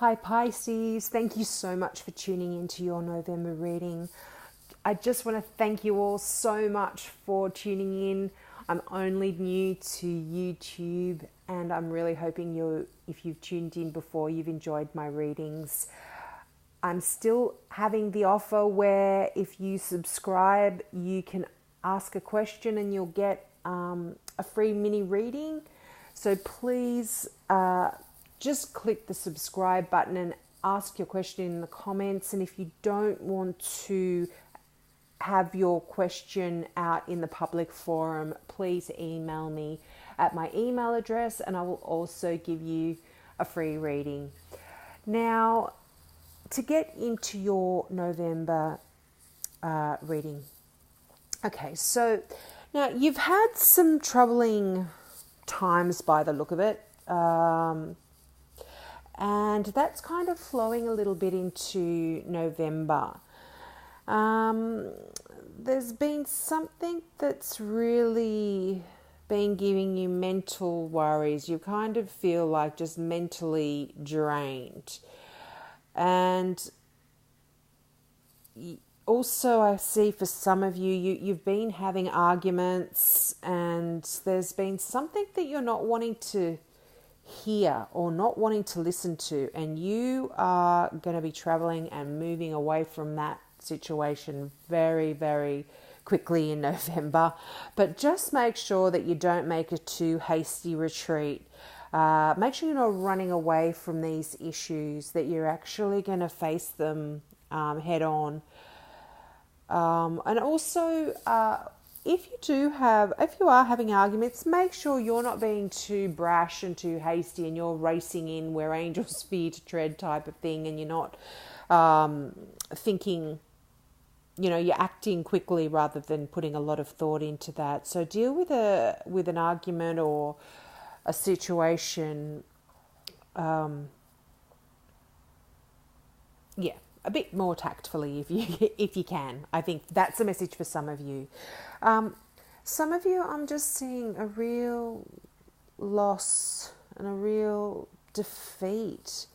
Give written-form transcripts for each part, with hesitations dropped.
Hi Pisces, thank you so much for tuning into your November reading. I just want to thank you all so much for tuning in. I'm only new to YouTube and I'm really hoping if you've tuned in before, you've enjoyed my readings. I'm still having the offer where if you subscribe, you can ask a question and you'll get a free mini reading. So please just click the subscribe button and ask your question in the comments. And if you don't want to have your question out in the public forum, please email me at my email address and I will also give you a free reading. Now, to get into your November reading. Okay, so now you've had some troubling times by the look of it. And that's kind of flowing a little bit into November. There's been something that's really been giving you mental worries. You kind of feel like just mentally drained. And also I see for some of you've been having arguments and there's been something that you're not wanting to hear or not wanting to listen to, and you are going to be traveling and moving away from that situation very, very quickly in November. But just make sure that you don't make a too hasty retreat. Make sure you're not running away from these issues, that you're actually going to face them head on. And also, if you are having arguments, make sure you're not being too brash and too hasty and you're racing in where angels fear to tread type of thing, and you're not thinking, you're acting quickly rather than putting a lot of thought into that. So deal with an argument or a situation, a bit more tactfully if you can. I think that's a message for some of you. Some of you, I'm just seeing a real loss and a real defeat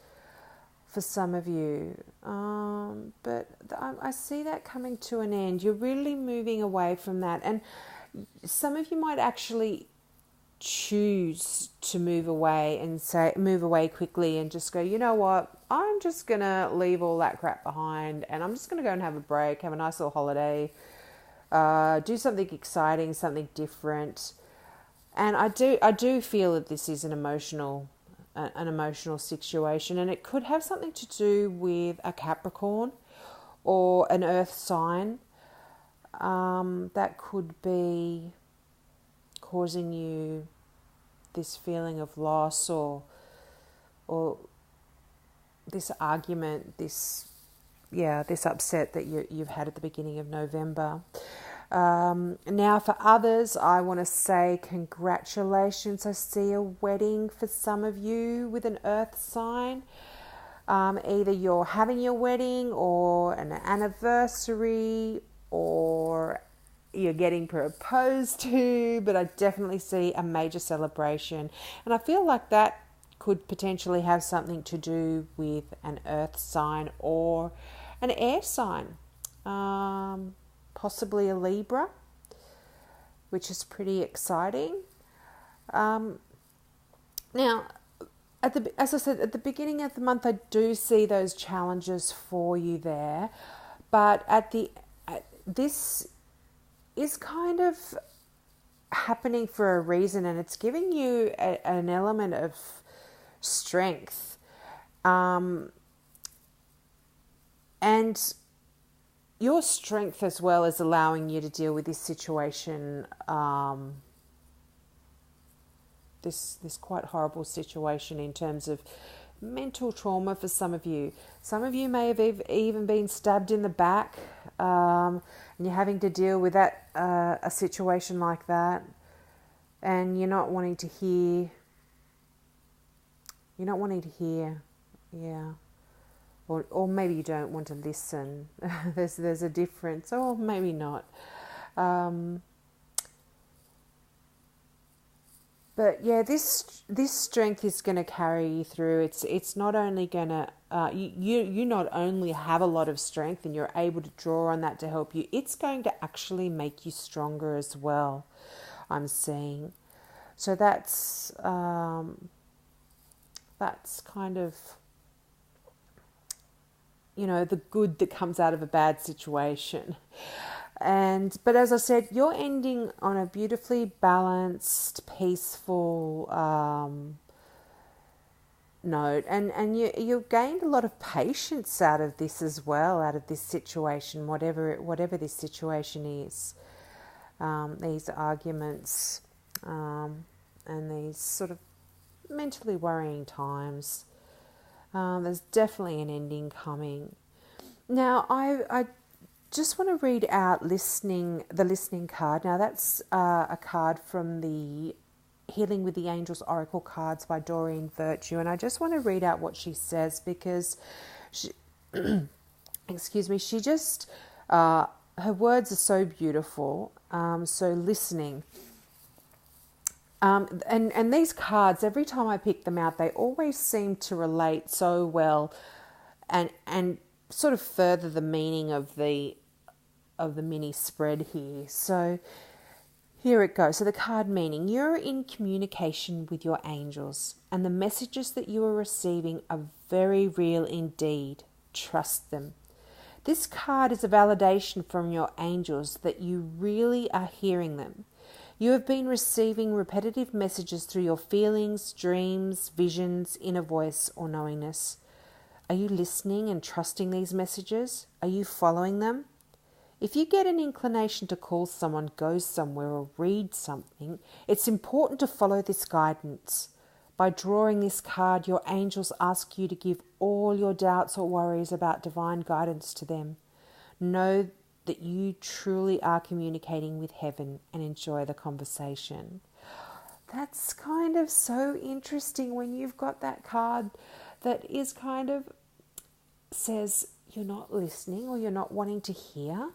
for some of you. But I see that coming to an end. You're really moving away from that. And some of you might actually choose to move away quickly and just go, you know what, I'm just going to leave all that crap behind and I'm just going to go and have a break, have a nice little holiday, do something exciting, something different. And I do feel that this is an emotional situation, and it could have something to do with a Capricorn or an earth sign that could be causing you this feeling of loss or this argument, this upset that you've had at the beginning of November. Now for others, I want to say congratulations. I see a wedding for some of you with an earth sign. Either you're having your wedding or an anniversary or you're getting proposed to, but I definitely see a major celebration. And I feel like that could potentially have something to do with an earth sign or an air sign, possibly a Libra, which is pretty exciting. Now, as I said, at the beginning of the month, I do see those challenges for you there, but this is kind of happening for a reason, and it's giving you an element of strength. And your strength as well is allowing you to deal with this situation, this quite horrible situation in terms of mental trauma for some of you. Some of you may have even been stabbed in the back, and you're having to deal with that, a situation like that, and you're not wanting to hear, yeah. Or maybe you don't want to listen. There's a difference, or maybe not. But yeah, this strength is going to carry you through. It's not only going to you not only have a lot of strength and you're able to draw on that to help you. It's going to actually make you stronger as well. I'm seeing. So that's kind of, you know, the good that comes out of a bad situation. But as I said, you're ending on a beautifully balanced, peaceful note, and you've gained a lot of patience out of this as well, out of this situation, whatever this situation is, these arguments, and these sort of mentally worrying times. There's definitely an ending coming. Now, I just want to read out the listening card. Now, that's a card from the Healing with the Angels Oracle cards by Doreen Virtue, and I just want to read out what she says because she, excuse me, she just her words are so beautiful. So listening. And these cards, every time I pick them out, they always seem to relate so well and sort of further the meaning of the mini spread here. So here it goes. So the card meaning: you're in communication with your angels, and the messages that you are receiving are very real indeed. Trust them. This card is a validation from your angels that you really are hearing them. You have been receiving repetitive messages through your feelings, dreams, visions, inner voice, or knowingness. Are you listening and trusting these messages? Are you following them? If you get an inclination to call someone, go somewhere, or read something, it's important to follow this guidance. By drawing this card, your angels ask you to give all your doubts or worries about divine guidance to them. Know that you truly are communicating with heaven and enjoy the conversation. That's kind of so interesting when you've got that card that is kind of says you're not listening or you're not wanting to hear.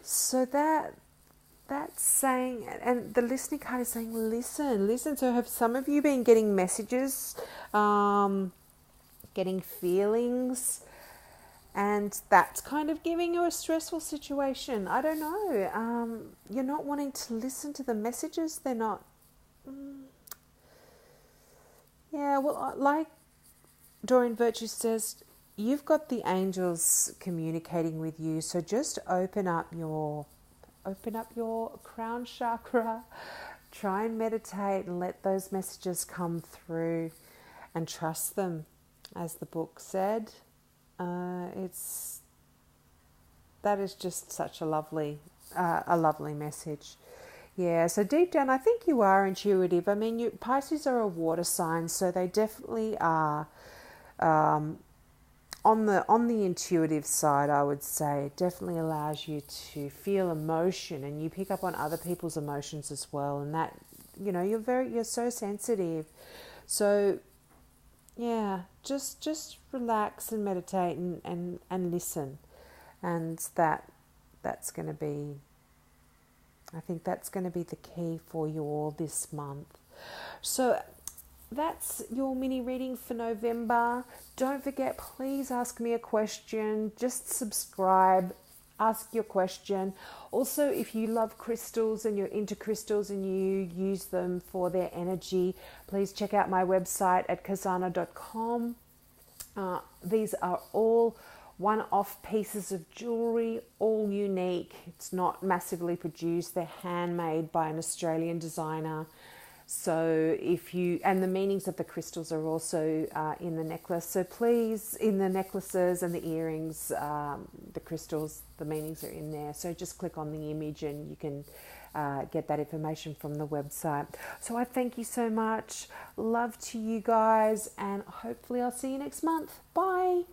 So that's saying, and the listening card is saying, listen. So have some of you been getting messages, getting feelings, and that's kind of giving you a stressful situation? I don't know. You're not wanting to listen to the messages. They're not. Yeah, well, like Doreen Virtue says, you've got the angels communicating with you. So just open up your crown chakra. Try and meditate and let those messages come through, and trust them, as the book said. That is just such a lovely message. Yeah, so deep down, I think you are intuitive. I mean, Pisces are a water sign, so they definitely are on the intuitive side. I would say it definitely allows you to feel emotion, and you pick up on other people's emotions as well. And that, you know, you're so sensitive. So yeah, just relax and meditate and listen, and that's going to be. I think that's going to be the key for you all this month. So that's your mini reading for November. Don't forget, please ask me a question. Just subscribe. Ask your question. Also, if you love crystals and you're into crystals and you use them for their energy, please check out my website at kazana.com. These are all one-off pieces of jewellery, all unique. It's not massively produced. They're handmade by an Australian designer. So and the meanings of the crystals are also in the necklace. So please, in the necklaces and the earrings, the crystals, the meanings are in there. So just click on the image and you can get that information from the website. So I thank you so much. Love to you guys, and hopefully I'll see you next month. Bye.